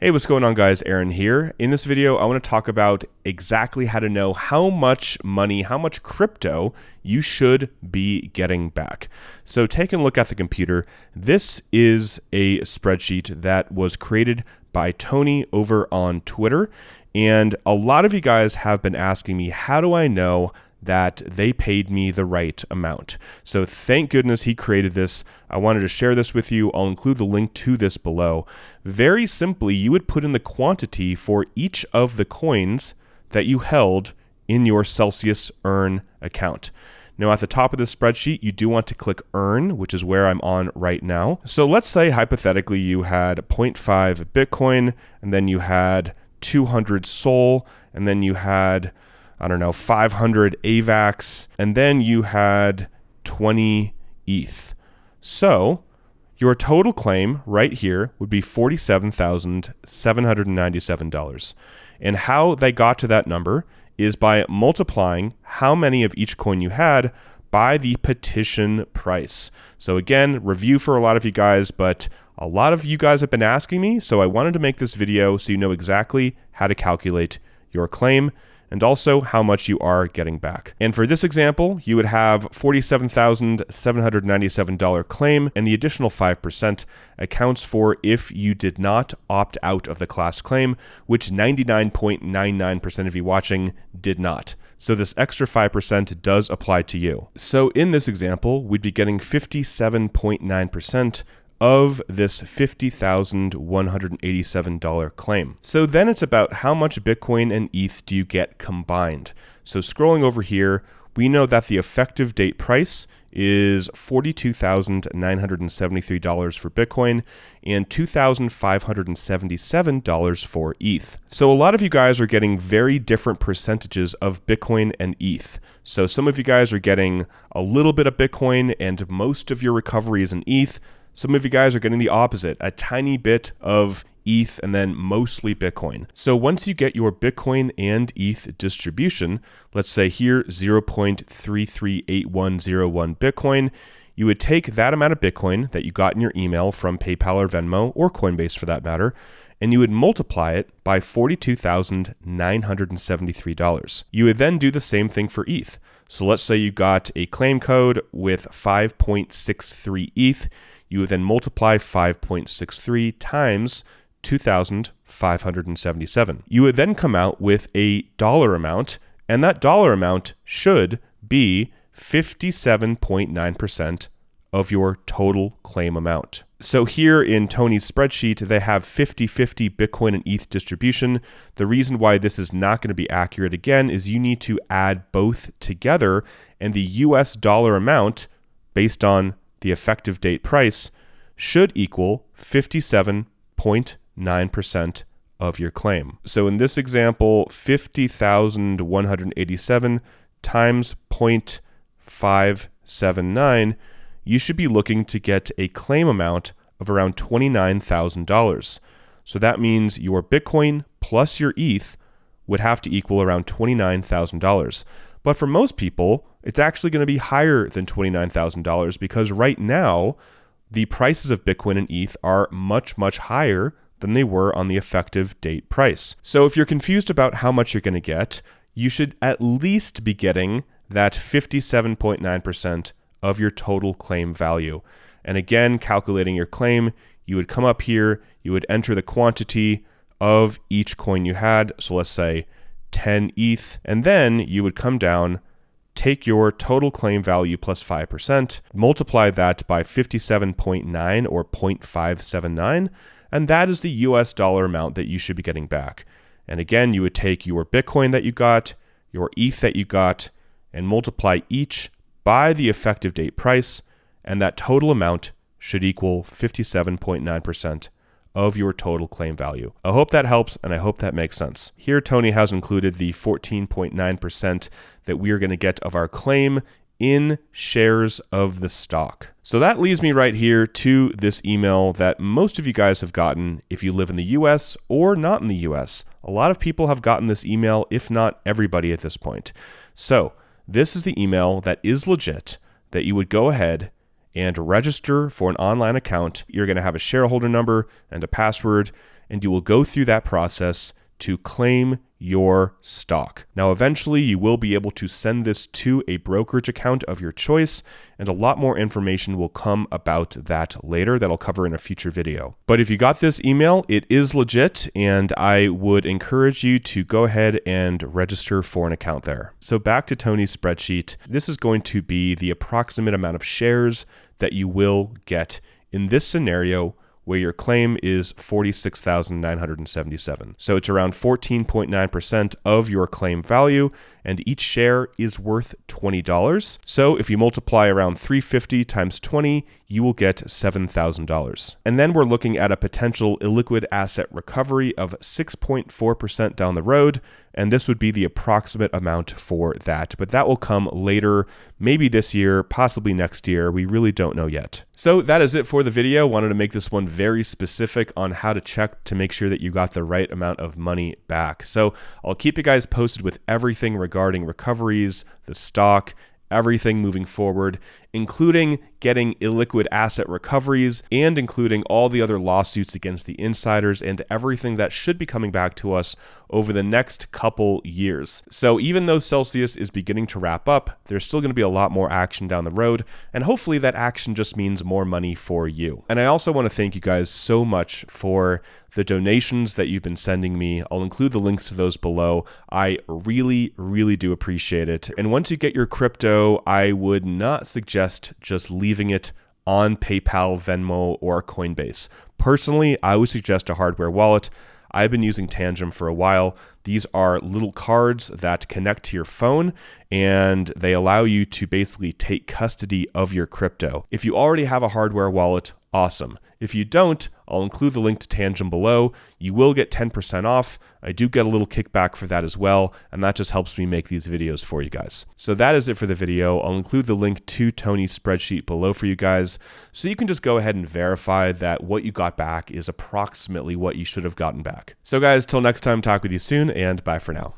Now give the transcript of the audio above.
Hey, what's going on, guys? Aaron here. In this video, I want to talk about exactly how to know how much money, how much crypto you should be getting back. So taking a look at the computer, this is a spreadsheet that was created by Tony over on Twitter. And a lot of you guys have been asking me, how do I know that they paid me the right amount? So thank goodness he created this. I wanted to share this with you. I'll include the link to this below. Very simply, you would put in the quantity for each of the coins that you held in your Celsius Earn account. Now at the top of this spreadsheet, you do want to click Earn, which is where I'm on right now. So let's say hypothetically you had 0.5 Bitcoin, and then you had 200 Sol, and then you had 500 AVAX, and then you had 20 ETH. So your total claim right here would be $47,797. And how they got to that number is by multiplying how many of each coin you had by the petition price. So again, review for a lot of you guys, but a lot of you guys have been asking me, so I wanted to make this video so you know exactly how to calculate your claim and also how much you are getting back. And for this example, you would have $47,797 claim, and the additional 5% accounts for if you did not opt out of the class claim, which 99.99% of you watching did not. So this extra 5% does apply to you. So in this example, we'd be getting 57.9% of this $50,187 claim. So then it's about how much Bitcoin and ETH do you get combined. So scrolling over here, we know that the effective date price is $42,973 for Bitcoin and $2,577 for ETH. So a lot of you guys are getting very different percentages of Bitcoin and ETH. So some of you guys are getting a little bit of Bitcoin and most of your recovery is in ETH. Some of you guys are getting the opposite, a tiny bit of ETH and then mostly Bitcoin. So once you get your Bitcoin and ETH distribution, let's say here 0.338101 Bitcoin, you would take that amount of Bitcoin that you got in your email from PayPal or Venmo or Coinbase for that matter, and you would multiply it by $42,973. You would then do the same thing for ETH. So let's say you got a claim code with 5.63 ETH. You would then multiply 5.63 times 2,577. You would then come out with a dollar amount, and that dollar amount should be 57.9% of your total claim amount. So here in Tony's spreadsheet, they have 50-50 Bitcoin and ETH distribution. The reason why this is not going to be accurate again is you need to add both together, and the US dollar amount based on the effective date price should equal 57.9% of your claim. So in this example, 50,187 times 0.579, you should be looking to get a claim amount of around $29,000. So that means your Bitcoin plus your ETH would have to equal around $29,000. But for most people, it's actually going to be higher than $29,000 because right now, the prices of Bitcoin and ETH are much, much higher than they were on the effective date price. So if you're confused about how much you're going to get, you should at least be getting that 57.9% of your total claim value. And again, calculating your claim, you would come up here, you would enter the quantity of each coin you had. So let's say 10 ETH, and then you would come down, take your total claim value plus 5%, multiply that by 57.9 or 0.579, and that is the US dollar amount that you should be getting back. And again, you would take your Bitcoin that you got, your ETH that you got, and multiply each by the effective date price, and that total amount should equal 57.9% of your total claim value. I hope that helps, and I hope that makes sense. Here, Tony has included the 14.9% that we are going to get of our claim in shares of the stock. So that leads me right here to this email that most of you guys have gotten if you live in the US or not in the US. A lot of people have gotten this email, if not everybody at this point. So this is the email that is legit, that you would go ahead and register for an online account. You're going to have a shareholder number and a password, and you will go through that process to claim your stock. Now, eventually you will be able to send this to a brokerage account of your choice, and a lot more information will come about that later that I'll cover in a future video. But if you got this email, it is legit, and I would encourage you to go ahead and register for an account there. So back to Tony's spreadsheet, this is going to be the approximate amount of shares that you will get in this scenario where your claim is 46,977. So it's around 14.9% of your claim value, and each share is worth $20. So if you multiply around 350 times 20, you will get $7,000. And then we're looking at a potential illiquid asset recovery of 6.4% down the road, and this would be the approximate amount for that. But that will come later, maybe this year, possibly next year. We really don't know yet. So that is it for the video. Wanted to make this one very specific on how to check to make sure that you got the right amount of money back. So I'll keep you guys posted with everything regarding recoveries, the stock, everything moving forward, including getting illiquid asset recoveries and including all the other lawsuits against the insiders and everything that should be coming back to us over the next couple years. So even though Celsius is beginning to wrap up, there's still going to be a lot more action down the road, and hopefully that action just means more money for you. And I also want to thank you guys so much for the donations that you've been sending me. I'll include the links to those below. I really, really do appreciate it. And once you get your crypto, I would not suggest just leaving it on PayPal, Venmo, or Coinbase. Personally, I would suggest a hardware wallet. I've been using Tangem for a while. These are little cards that connect to your phone, and they allow you to basically take custody of your crypto. If you already have a hardware wallet, awesome. If you don't, I'll include the link to Tangem below. You will get 10% off. I do get a little kickback for that as well, and that just helps me make these videos for you guys. So that is it for the video. I'll include the link to Tony's spreadsheet below for you guys, so you can just go ahead and verify that what you got back is approximately what you should have gotten back. So guys, till next time, talk with you soon, and bye for now.